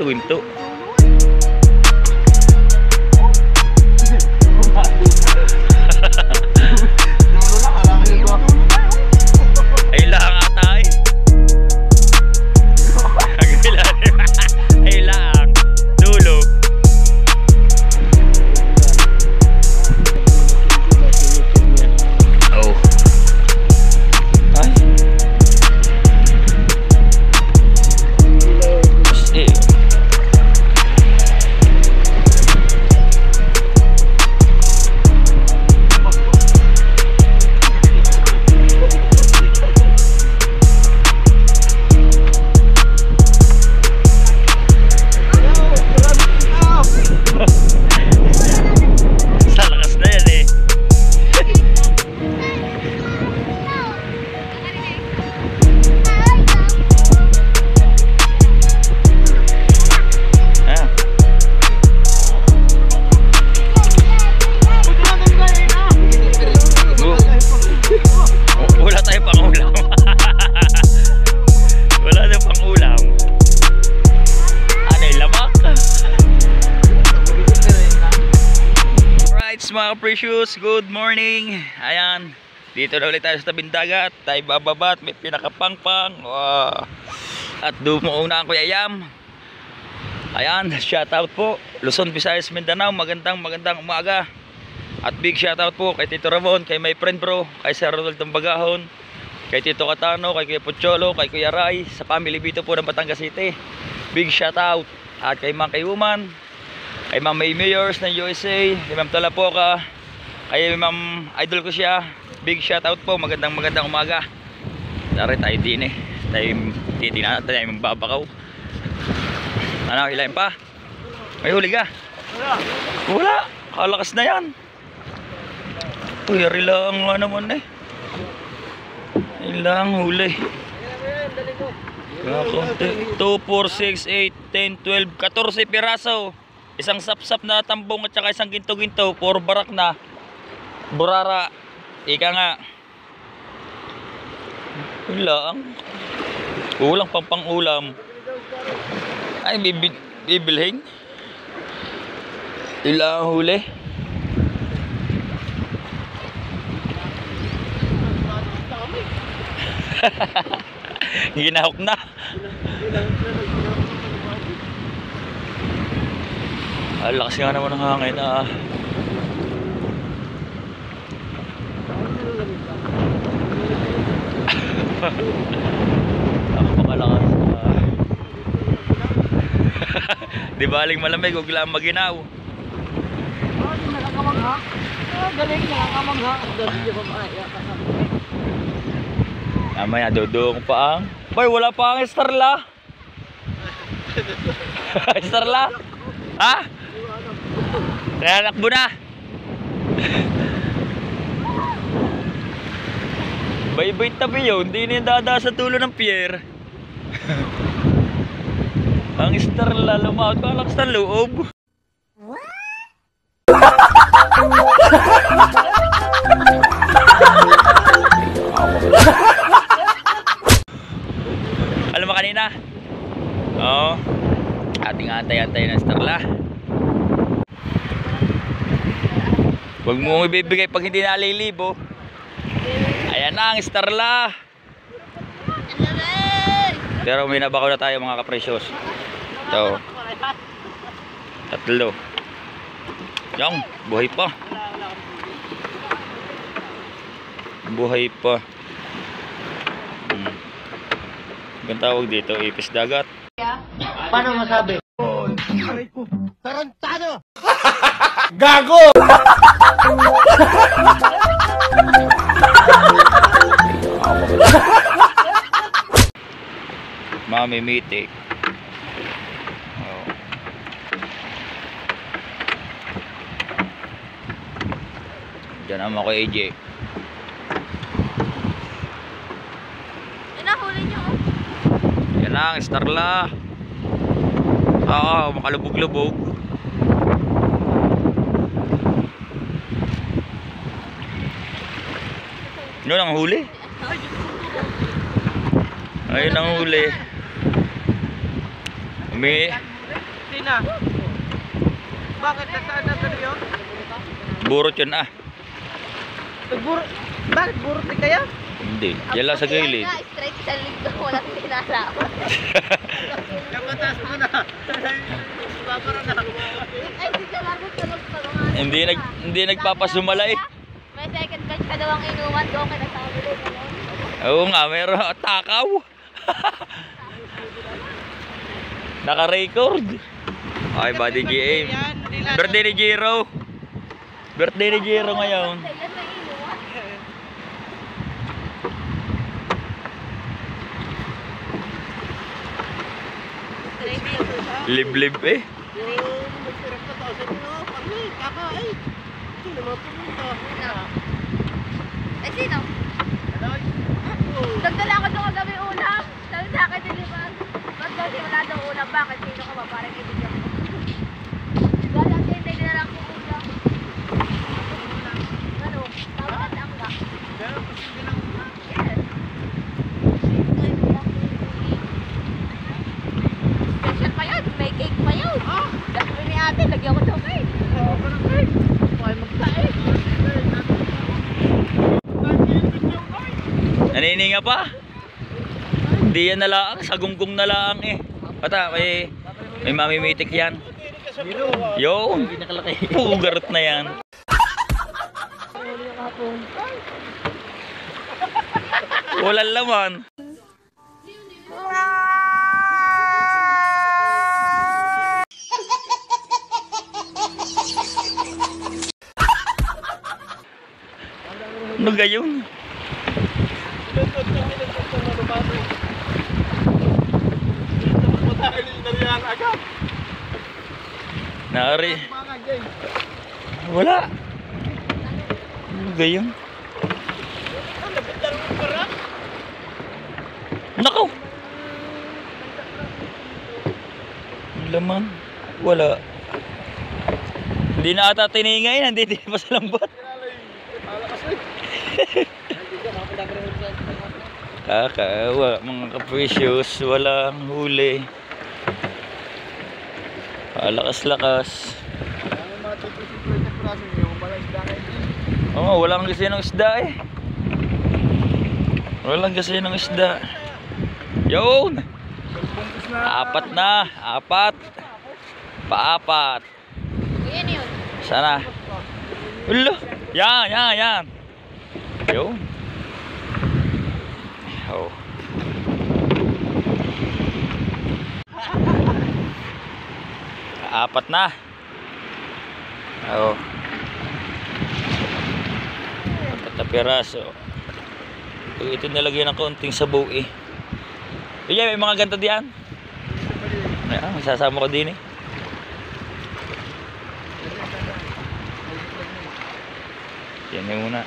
ginto-ginto. Ay lang ata eh. Ay lang. Dulo. Oh. Ay. Mga precious, good morning. Ayan, dito na ulit tayo sa tabing dagat. Tayo bababa at may pinakapangpang. Wow. At dumuuna ang Kuya Yam. Ayan, shout out po Luzon, Visayas, Mindanao. Magandang umaga. At big shout out po kay Tito Ramon, kay my friend bro, kay Sir Ronald Bagahon, kay Tito Katano, kay Kuya Pucholo, kay Kuya Ray, sa family Bito po ng Batangas City. Big shout out. At kay Mang Kayuman, kay Ma'am May Mayors ng USA, kay Ma'am Talapoka, kay Ma'am Idol ko siya. Big shout out po, magandang umaga. Dari tayo din eh. Tayo titingnan, tayo magbabakaw. Ano, ilayin pa? May huli ka? Wala. Kalakas na yan. Uy, yari lang nga naman eh. Ilang huli. 2, 4, 6, 8, 10, 12, 14 piraso. Isang sapsap na tambong at saka isang ginto-ginto. 4 barak na burara. Ika nga. Kulang pang ulam. Ay, bibilhin. Ilang huli. Ginahok na. Lakas nga naman ng hangin ah. Napakalakas ah. Di baling malamig, huwag lang maginaw. Di nakakamangha. Galing, nakakamangha. Mamaya dudong pa ang boy, wala pa ang Starla. Starla? Ha? Nanakbo na. Bay-bay tabi yun. Hindi na yung dada sa tulo ng pier. Ang Starla lumawat pa lang sa loob. Alam mo kanina? Oo. Ating antay-antay ng Starla. Huwag mo ibibigay pag hindi nalilibo. Ayan na ang Starla. Pero may nabakaw na tayo mga kapresyos. Ito. 3. Yung, buhay pa. Buhay pa. Ang tawag dito, ipis dagat. Paano masabi? Tarantado! Gago! Mamimitik. Oh. Diyan naman ako AJ. Nahuli nyo. Yan lang, Starla. Oo, makalubog-lubog. Yun ang huli. Ayun ang huli. Sina? Bakit nasaan na tuloy yun? Burot yun ah. Bakit burot ni kaya? Hindi, yan lang sa gilid. Straight sa linggo, walang tinalaman. Yung mataas mo na. Babara na. Ay, di ka marunong tulog-tulungan. Hindi nagpapasumalay. May second batch ka daw ang inuman doon kaya nagsabi rin ngayon. Oo nga, meron takaw. Naka-record. Okay, Buddy GM. Birthday ni Jiro. Birthday ni Jiro ngayon. Kailan may inuman? Liblib eh. Ay, sino? Nagdala ko doon kagabi ulam. Sabi sa akin, di ba? Ba't daw wala daw ulam? Bakit? Sino ka ba? Parang ibigyan ko. Gala, hindi na lang ko ulam. Ano? Tawag ang ka. Yes. Special pa yun. May cake pa yun. Sabi ni ate, lagyan ko daw cake. Okay, magkain. Nanininga pa? Hindi yan nalaang, sagunggong nalaang eh. Bata, may mamimitik yan. Yo, pugarot na yan. Walang laman. Ano gayon? Naari. Wala. Ano gayon? Nakaw. Laman. Wala. Hindi na ata tiningay. Nandito pa sa lambat. Kakaawa mga ka-precious. Walang huli. Lakas-lakas. Oo, walang kasi ng isda eh. Walang kasi ng isda. Yun! Apat na. Apat. Paapat. Yan yun. Sana. Ulo. Yan. Yun. Oh. Apat na. Oh. Apat na piraso. Ito nilagyan ng konting sabaw eh. May mga ganito diyan. Ayan, masasama ko din eh. Yan yung muna.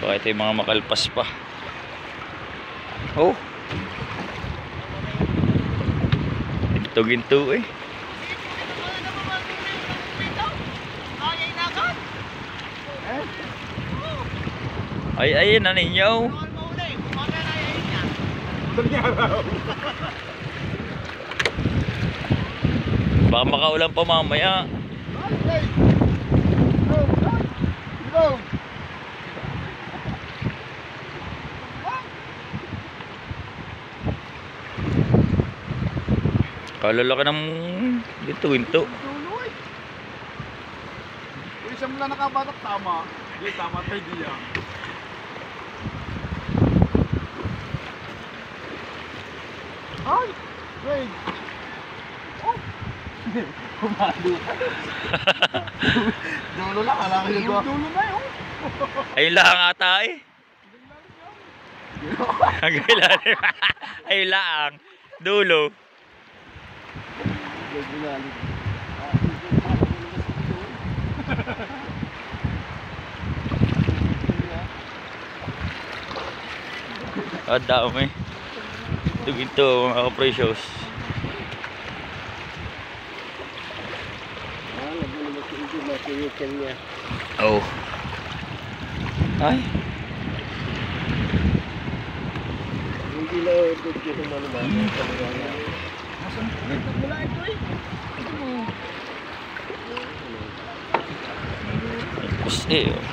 Baka ito yung mga makalpas pa. Oh. Ginto-ginto eh. Ay, na ninyo. Baka makaulan pa mamaya. Kalalaki ng ginto-ginto. Isa mo lang nakabatak tama. Hindi tama tayo diya. Ay! Wait! Oh! Kumalo. Dulo lang, alam ko yun. Dulo na yun. Ayun lang ata eh. Ayun lang. Dulo. Dami. Ito mga ka-precious. Oh. Ay. Wala ito eh. Kusi oh.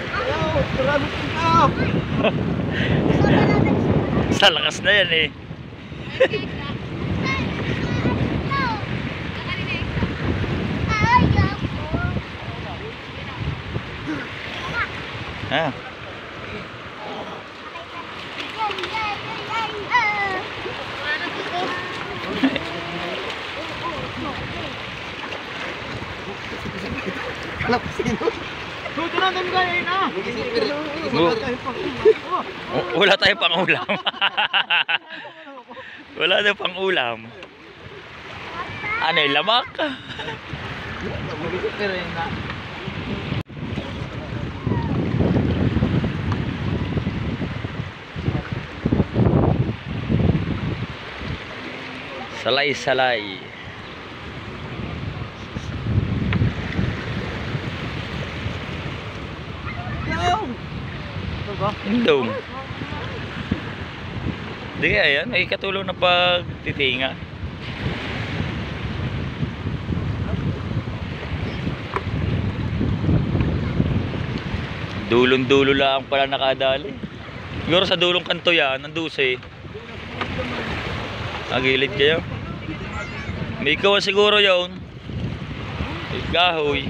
Ayaw, marami ikaw. Sa lakas na yan eh. Ah. Kalap sino? Ito na, dami kaya yun ah. Wala tayo pang ulam. Wala tayo pang ulam. Ano yung lamak? Pero yun na. Salay-salay. Indong. Di kaya yan, may katulong na pagtitinga. Dulong-dulo lang pala nakadali. Siguro sa dulong kanto yan, ang duse. Agilid kayo. May ikaw siguro yun. May kahoy.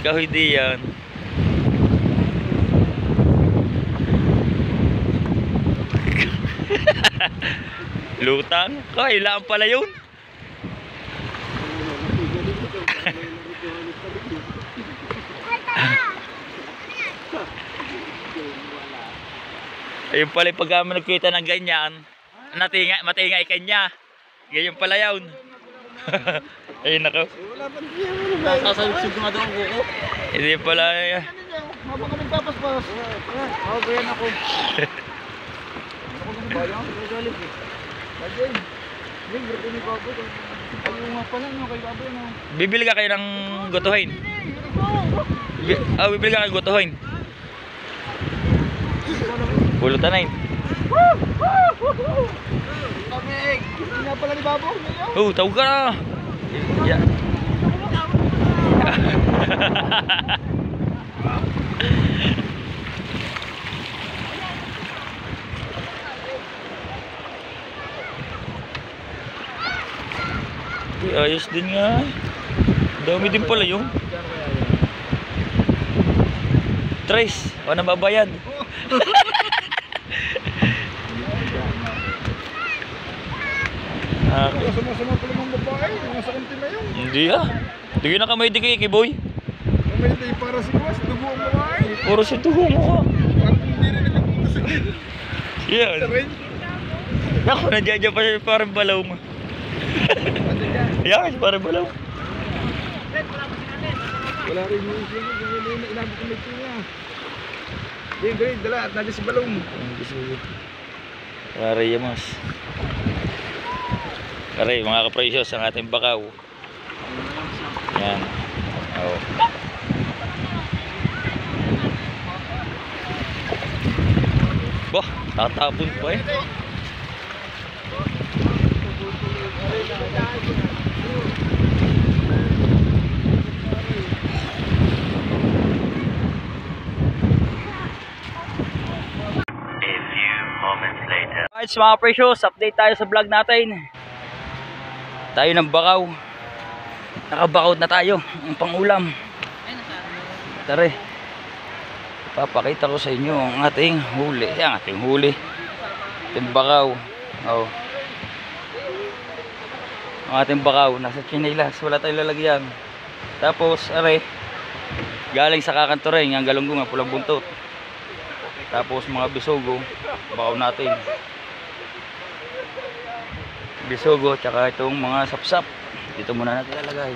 Kahoy di yan. Lutang? Kailangan pala yun. Ayun pala yung pagka nagkita ng ganyan, matingay kanya. Ganyan pala yun. Ayun ako. Wala pa niya. Nasasayugsig nga daw ang kuko. Hindi pala. Habang ka nagpapaspas. Oo, ganyan ako. Ako ganun ba yan? Galit eh. Bagay. Hindi, grabe ni Bago. Ayaw nga pala nyo kay Bago na. Bibili ka kayo ng gotohin. Bibili ka ng gotohin. Pulutanayin. Kamig! Hindi nga pala ni Bago. Oh, tawag ka na. Yeah. Ayos din nga. Dami din pala yung Trace, wala mabayad. Sama-sama pala mga babae, mga sa kunti na yun. Hindi ah. Tingin na kamay di kay Kiboy. May hindi para si Boss, dugo ang babae. Puro si tuho mo ka. Parang hindi rin nagpupunta sa Yan. rin. Ako, nandiyan pa siya parang balaw mo. Yan, parang balaw. Wala rin yung siya, inabot ang ito niya. Hindi, ganyan, dala at nandiyan si Balong. Aray, mas. Aray, mga ka-precious, ang ating bakaw. Yan. Oh. Bah, tatapon pa eh. Alright, mga precious, update tayo sa vlog natin. Tayo ng bakaw. Nakabakaw na tayo ang pangulam. Tara, papakita ko sa inyo ang ating huli. Ang ating huli, ating bakaw. Oh. Ang ating bakaw nasa chinelas, wala tayong lalagyan. Tapos are, galing sa kakantoring ang galunggong ang pulang buntot. Tapos mga bisogo, bakaw natin. Bisogo, tsaka itong mga sapsap. Dito muna natin lalagay.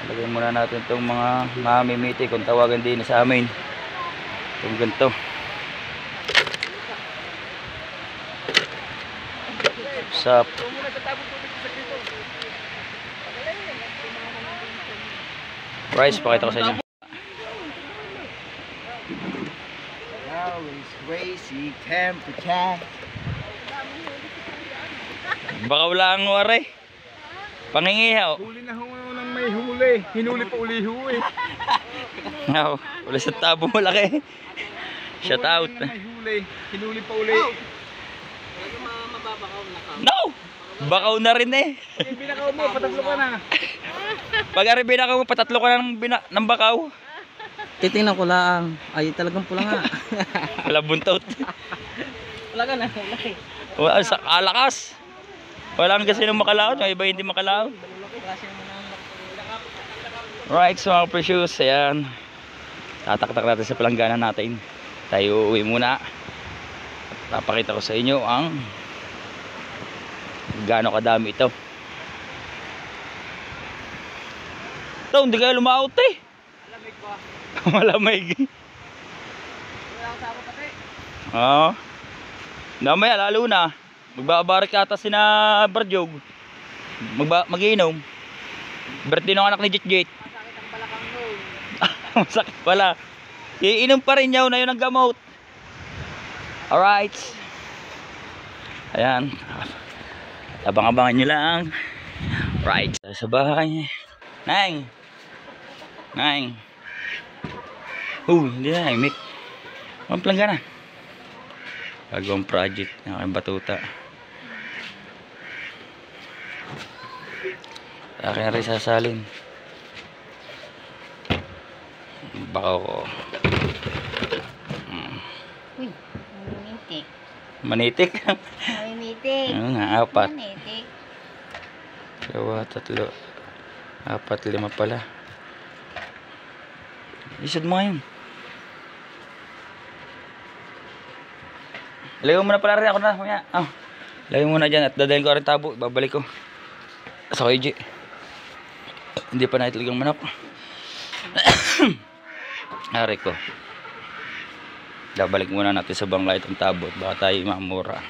Lagay muna natin itong mga mamimiti kung tawagan din sa amin. Itong ganito. Sup? Rice, pakita ko sa inyo. Now is crazy temperature. Baka wala ang wari. Pangingihaw. Huli na ho nang may huli. Hinuli pa uli ho eh. Wala sa tabo malaki. Shout out. Huli na may huli. Hinuli pa uli. No! Bakaw na rin eh. Pag binakaw mo, patatlo ka na. Pag ari binakaw mo, patatlo ka na ng bakaw. Titingnan ko lang. Ay, talagang pula nga. Wala buntot. Wala ka na. Wala eh. Wala sa alakas. Wala kasi nang makalaot, may iba hindi makalaot. Right, so mga precious, ayan. Tataktak natin sa palanggana natin. Tayo uwi muna. Papakita ko sa inyo ang gaano kadami ito. Ito, hindi kayo lumaot eh. Malamig ba? Malamig. Wala akong sako pati. Oo. Namaya, lalo na. Magbabarik ata si na Barjog. Mag-iinom. Birthday ng anak ni Jit. Masakit ang balakang noon. Masakit pala. Iinom pa rin yaw na yun ang gamot. Alright. Ayan. Abang-abangan nyo lang. Right. Sa bahay. Nang. Hindi na. Mick. Ang planggana. Bagong project ng aking batuta. Akin na rin sasalin. Baka ko. Uy, mamitik. Manitik. Mamitik. Ano nga, 4. Mamitik. 2, 3, 4, 5 pala. Isod mo ngayon. Lagay mo muna pala rin ako na. Lagay mo muna dyan at dadaling ko rin tabo. Babalik ko. Sa KJ. Hindi pa naitiligang manok. Ari ko. Babalik muna natin sa bangla itong tabo. Baka tayo mamura.